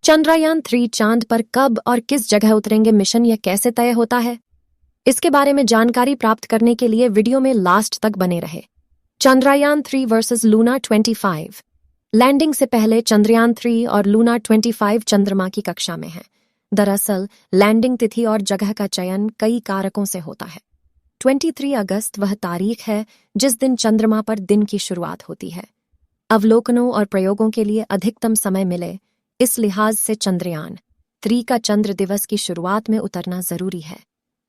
चंद्रयान-3 चांद पर कब और किस जगह उतरेंगे, मिशन यह कैसे तय होता है, इसके बारे में जानकारी प्राप्त करने के लिए वीडियो में लास्ट तक बने रहे। Chandrayaan-3 versus Luna 25। लैंडिंग से पहले चंद्रयान-3 और लूना 25 चंद्रमा की कक्षा में हैं। दरअसल लैंडिंग तिथि और जगह का चयन कई कारकों से होता है। 23 अगस्त वह तारीख है जिस दिन चंद्रमा पर दिन की शुरुआत होती है। अवलोकनों और प्रयोगों के लिए अधिकतम समय मिले, इस लिहाज से चंद्रयान-3 का चंद्र दिवस की शुरुआत में उतरना जरूरी है।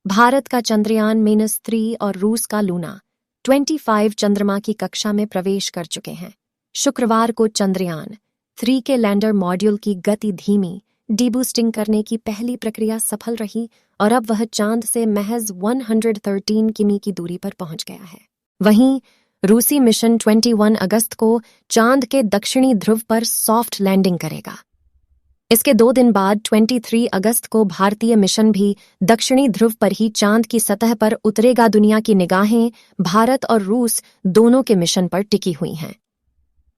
भारत का चंद्रयान-3 और रूस का लूना 25 चंद्रमा की कक्षा में प्रवेश कर चुके हैं। शुक्रवार को चंद्रयान-3 के लैंडर मॉड्यूल की गति धीमी डीबूस्टिंग करने की पहली प्रक्रिया सफल रही और अब वह चांद से महज 113 किमी की दूरी पर पहुंच गया है। वहीं रूसी मिशन 21 अगस्त को चांद के दक्षिणी ध्रुव पर सॉफ्ट लैंडिंग करेगा। इसके 2 दिन बाद 23 अगस्त को भारतीय मिशन भी दक्षिणी ध्रुव पर ही चांद की सतह पर उतरेगा। दुनिया की निगाहें भारत और रूस दोनों के मिशन पर टिकी हुई हैं।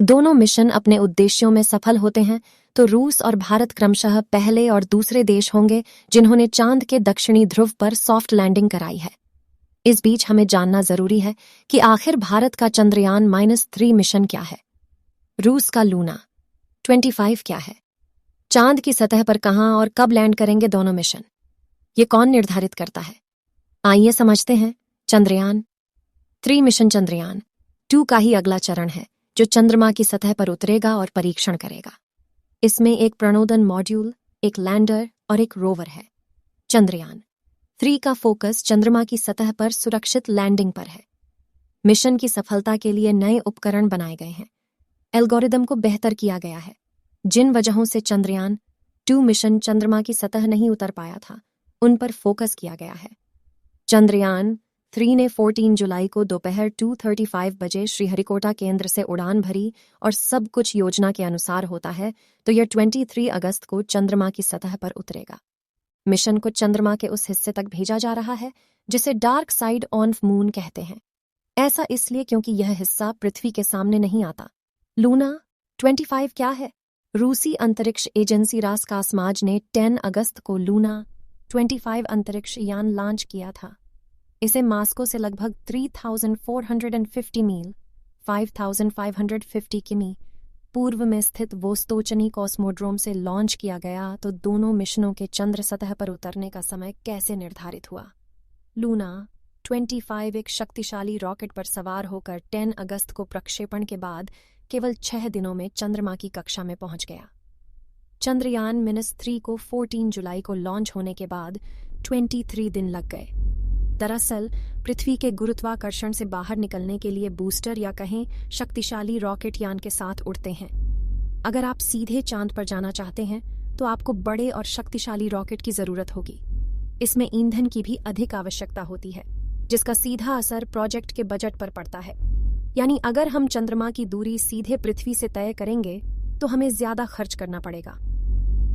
दोनों मिशन अपने उद्देश्यों में सफल होते हैं तो रूस और भारत क्रमशः पहले और दूसरे देश होंगे जिन्होंने चांद के दक्षिणी ध्रुव पर सॉफ्ट लैंडिंग कराई है। इस बीच हमें जानना जरूरी है कि आखिर भारत का चंद्रयान-3 मिशन क्या है, रूस का लूना 25 क्या है, चांद की सतह पर कहां और कब लैंड करेंगे दोनों मिशन, ये कौन निर्धारित करता है। आइए समझते हैं। चंद्रयान-3 मिशन चंद्रयान-2 का ही अगला चरण है जो चंद्रमा की सतह पर उतरेगा और परीक्षण करेगा। इसमें एक प्रणोदन मॉड्यूल, एक लैंडर और एक रोवर है। चंद्रयान-3 का फोकस चंद्रमा की सतह पर सुरक्षित लैंडिंग पर है। मिशन की सफलता के लिए नए उपकरण बनाए गए हैं। एल्गोरिदम को बेहतर किया गया है। जिन वजहों से चंद्रयान-2 मिशन चंद्रमा की सतह नहीं उतर पाया था, उन पर फोकस किया गया है। चंद्रयान-3 ने 14 जुलाई को दोपहर 2:35 बजे श्रीहरिकोटा केंद्र से उड़ान भरी और सब कुछ योजना के अनुसार होता है तो यह 23 अगस्त को चंद्रमा की सतह पर उतरेगा। मिशन को चंद्रमा के उस हिस्से तक भेजा जा रहा है जिसे डार्क साइड ऑफ मून कहते हैं। ऐसा इसलिए क्योंकि यह हिस्सा पृथ्वी के सामने नहीं आता। लूना 25 क्या है? रूसी अंतरिक्ष एजेंसी रासकास्माज ने 10 अगस्त को लूना 25 अंतरिक्ष यान लॉन्च किया था। इसे मास्को से लगभग 3450 मील 5550 किमी पूर्व में स्थित वोस्तोचनी कॉस्मोड्रोम से लॉन्च किया गया। तो दोनों मिशनों के चंद्र सतह पर उतरने का समय कैसे निर्धारित हुआ? लूना 25 एक शक्तिशाली रॉकेट पर सवार होकर 10 अगस्त को प्रक्षेपण के बाद केवल 6 दिनों में चंद्रमा की कक्षा में पहुंच गया। चंद्रयान-3 को 14 जुलाई को लॉन्च होने के बाद 23 दिन लग गए। दरअसल पृथ्वी के गुरुत्वाकर्षण से बाहर निकलने के लिए बूस्टर या कहें शक्तिशाली रॉकेट यान के साथ उड़ते हैं। अगर आप सीधे चांद पर जाना चाहते हैं तो आपको बड़े और शक्तिशाली रॉकेट की जरूरत होगी। इसमें ईंधन की भी अधिक आवश्यकता होती है, जिसका सीधा असर प्रोजेक्ट के बजट पर पड़ता है। यानी अगर हम चंद्रमा की दूरी सीधे पृथ्वी से तय करेंगे तो हमें ज्यादा खर्च करना पड़ेगा।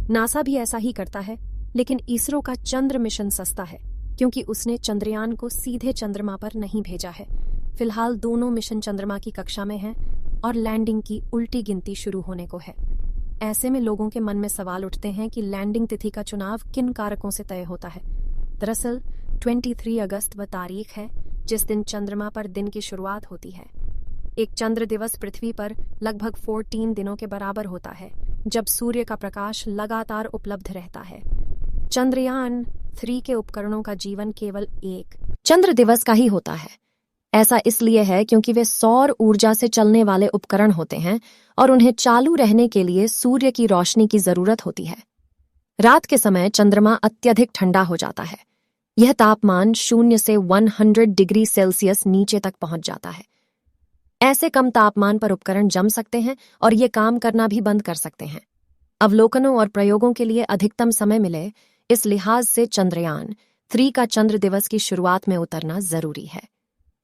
नासा भी ऐसा ही करता है, लेकिन इसरो का चंद्र मिशन सस्ता है क्योंकि उसने चंद्रयान को सीधे चंद्रमा पर नहीं भेजा है। फिलहाल दोनों मिशन चंद्रमा की कक्षा में हैं और लैंडिंग की उल्टी गिनती शुरू होने को है। ऐसे में लोगों के मन में सवाल उठते हैं कि लैंडिंग तिथि का चुनाव किन कारकों से तय होता है। दरअसल 23 अगस्त वह तारीख है जिस दिन चंद्रमा पर दिन की शुरुआत होती है। एक चंद्र दिवस पृथ्वी पर लगभग 14 दिनों के बराबर होता है, जब सूर्य का प्रकाश लगातार उपलब्ध रहता है। चंद्रयान-3 के उपकरणों का जीवन केवल एक चंद्र दिवस का ही होता है। ऐसा इसलिए है क्योंकि वे सौर ऊर्जा से चलने वाले उपकरण होते हैं और उन्हें चालू रहने के लिए सूर्य की रोशनी की जरूरत होती है। रात के समय चंद्रमा अत्यधिक ठंडा हो जाता है। यह तापमान 0 से 100 डिग्री सेल्सियस नीचे तक पहुंच जाता है। ऐसे कम तापमान पर उपकरण जम सकते हैं और ये काम करना भी बंद कर सकते हैं। अवलोकनों और प्रयोगों के लिए अधिकतम समय मिले, इस लिहाज से चंद्रयान-3 का चंद्र दिवस की शुरुआत में उतरना जरूरी है।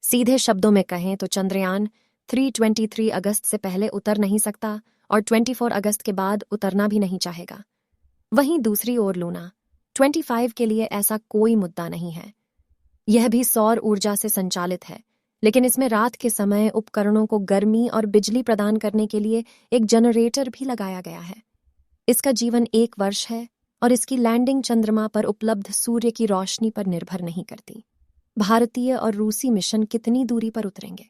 सीधे शब्दों में कहें तो चंद्रयान-3 23 अगस्त से पहले उतर नहीं सकता और 24 अगस्त के बाद उतरना भी नहीं चाहेगा। वहीं दूसरी ओर लूना 25 के लिए ऐसा कोई मुद्दा नहीं है। यह भी सौर ऊर्जा से संचालित है, लेकिन इसमें रात के समय उपकरणों को गर्मी और बिजली प्रदान करने के लिए एक जनरेटर भी लगाया गया है। इसका जीवन 1 वर्ष है और इसकी लैंडिंग चंद्रमा पर उपलब्ध सूर्य की रोशनी पर निर्भर नहीं करती। भारतीय और रूसी मिशन कितनी दूरी पर उतरेंगे?